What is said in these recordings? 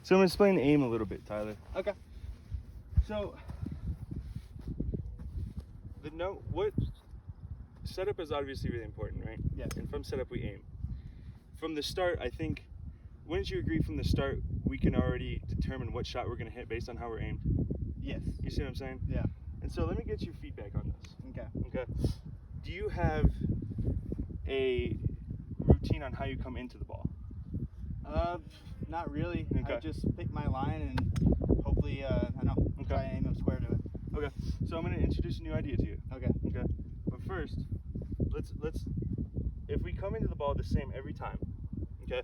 So I'm going to explain aim a little bit, Tyler. Okay. So, what setup is obviously really important, right? Yes. And from setup we aim. From the start, I think, wouldn't you agree from the start we can already determine what shot we're going to hit based on how we're aimed? Yes. You see what I'm saying? Yeah. And so let me get your feedback on this. Okay. Okay. Do you have a routine on how you come into the ball? Not really. Okay. I just pick my line and hopefully, try and aim them square to it. Okay. So I'm going to introduce a new idea to you. Okay. Okay. But first, let's if we come into the ball the same every time, okay?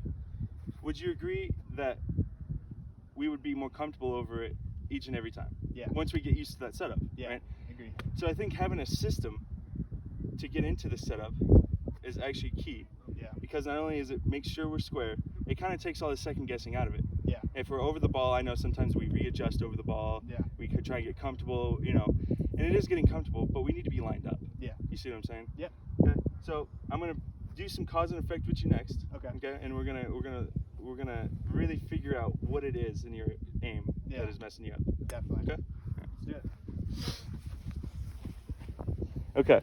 Would you agree that we would be more comfortable over it each and every time? Yeah. Once we get used to that setup. Yeah. Right? Agree. So I think having a system to get into the setup is actually key. Yeah. Because not only is it make sure we're square, it kind of takes all the second guessing out of it. Yeah. If we're over the ball, I know sometimes we readjust over the ball. Yeah. We could try and get comfortable, and it is getting comfortable, but we need to be lined up. Yeah. You see what I'm saying? Yep. Okay. So I'm gonna do some cause and effect with you next. Okay. Okay. And we're gonna really figure out what it is in your aim that is messing you up. Definitely. Okay. Let's do it. Okay.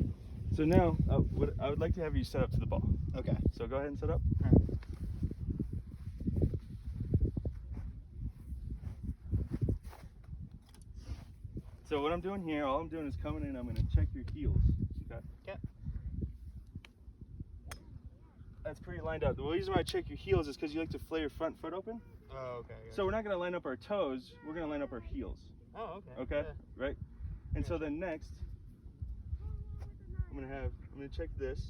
So now I would like to have you set up to the ball. Okay. So go ahead and set up. All right. So what I'm doing here, all I'm doing is coming in, I'm going to check your heels. Okay? Okay. That's pretty lined up. The reason why I check your heels is because you like to flare your front foot open. Oh, okay. So we're not going to line up our toes, we're going to line up our heels. Oh, okay. Okay? Yeah. Right? And so then next, I'm going to check this.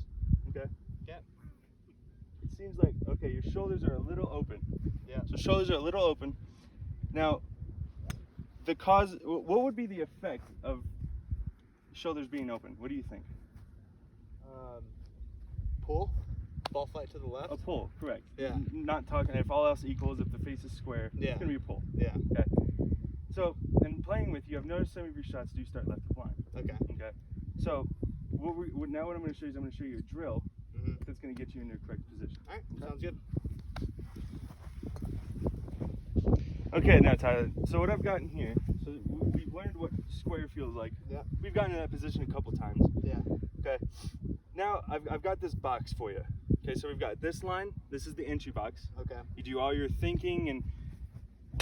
Okay? Okay. It seems like, okay, your shoulders are a little open. Yeah. So shoulders are a little open. Now, what would be the effect of shoulders being open? What do you think? Pull. Ball flight to the left. A pull, correct. Yeah. Not talking, if all else equals, if the face is square, Yeah. it's going to be a pull. Yeah. Okay. So, in playing with you, I've noticed some of your shots do start left of line. Okay. Okay. So, now what I'm going to show you is I'm going to show you a drill that's going to get you in the correct position. All right. Sounds good. Okay, now Tyler, so what I've gotten here, so we've learned what square feels like. Yeah. We've gotten in that position a couple times. Yeah. Okay. Now I've got this box for you. Okay, so we've got this line. This is the entry box. Okay. You do all your thinking and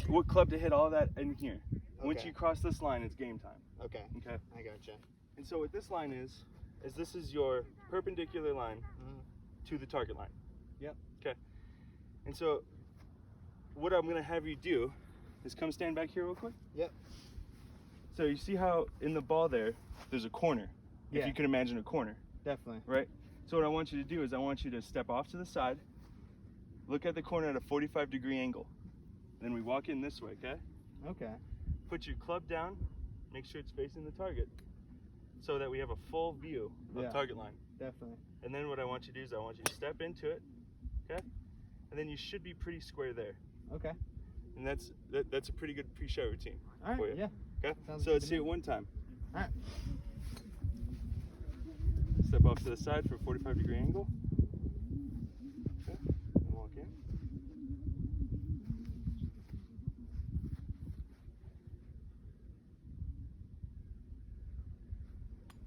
what club to hit, all that in here. Once Okay. you cross this line, it's game time. Okay. Okay. I gotcha. And so what this line is this is your perpendicular line to the target line. Yep. Okay. And so what I'm gonna have you do is come stand back here real quick. Yep. So you see how in the ball there's a corner. If Yeah. you can imagine a corner, Definitely. right? So what I want you to do is I want you to step off to the side, look at the corner at a 45-degree angle. Then we walk in this way, okay? Okay. Put your club down, make sure it's facing the target so that we have a full view of target line. Definitely. And then what I want you to do is I want you to step into it, okay? And then you should be pretty square there. Okay. And that's a pretty good pre-shot routine All right. for you. Yeah. Okay? Sounds So good let's to see me. it one time. All right. Step off to the side for a 45-degree angle. Okay, and walk in.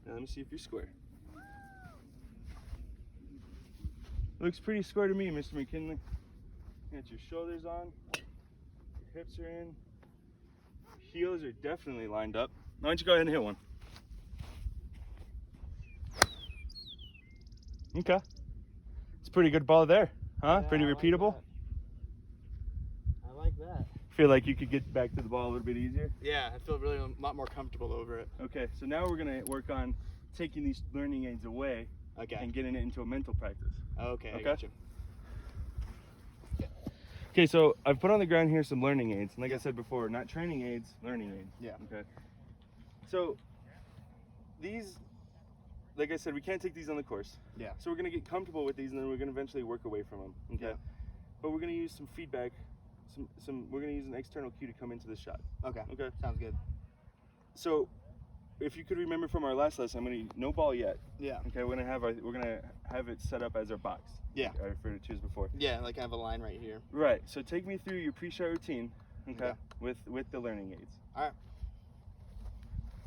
Now let me see if you're square. Looks pretty square to me, Mr. McKinley. Got your shoulders on, your hips are in, heels are definitely lined up. Why don't you go ahead and hit one? Okay. It's a pretty good ball there, huh? Yeah, Pretty I like repeatable. that. I like that. Feel like you could get back to the ball a little bit easier. Yeah, I feel really a lot more comfortable over it. Okay, so now we're gonna work on taking these learning aids away Okay. and getting it into a mental practice. Okay. I Okay. got you. Okay, so I've put on the ground here some learning aids, and like I said before, not training aids, learning aids. Yeah. Okay. So these, like I said, we can't take these on the course. Yeah. So we're gonna get comfortable with these, and then we're gonna eventually work away from them. Okay. Yeah. But we're gonna use some feedback. We're gonna use an external cue to come into the shot. Okay. Okay. Sounds good. So, if you could remember from our last lesson, I'm gonna no ball yet. Yeah. Okay, we're gonna have it set up as our box. Yeah. Like I referred to as before. Yeah, like I have a line right here. Right. So take me through your pre-shot routine Okay. Yeah. With the learning aids. All right.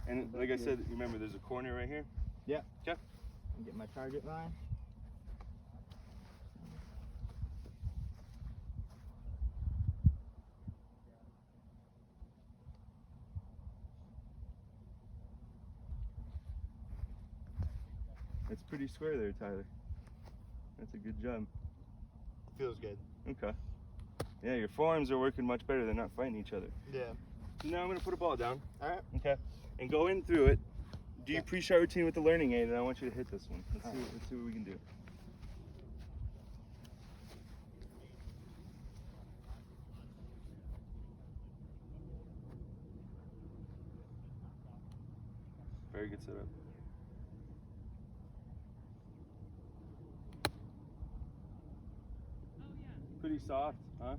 And like I said, remember there's a corner right here. Yeah. Okay. Get my target line. It's pretty square there, Tyler. That's a good job. Feels good. Okay. Yeah, your forearms are working much better. They're not fighting each other. Yeah. So now I'm gonna put a ball down. All right. Okay. And go in through it. Do your Okay. pre-shot routine with the learning aid, and I want you to hit this one. Let's Alright. see what we can do. Very good setup. Pretty soft, huh?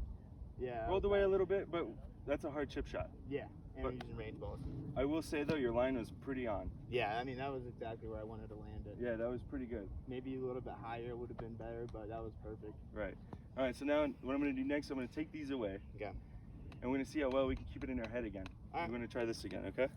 Yeah. Rolled away a little bit, but that's a hard chip shot. Yeah. And But- I'm using range balls. I will say though, your line was pretty on. Yeah. I mean, that was exactly where I wanted to land it. Yeah, that was pretty good. Maybe a little bit higher would have been better, but that was perfect. Right. All right. So now what I'm going to do next, I'm going to take these away, Okay. and we're going to see how well we can keep it in our head again. All right. We're going to try this again, okay?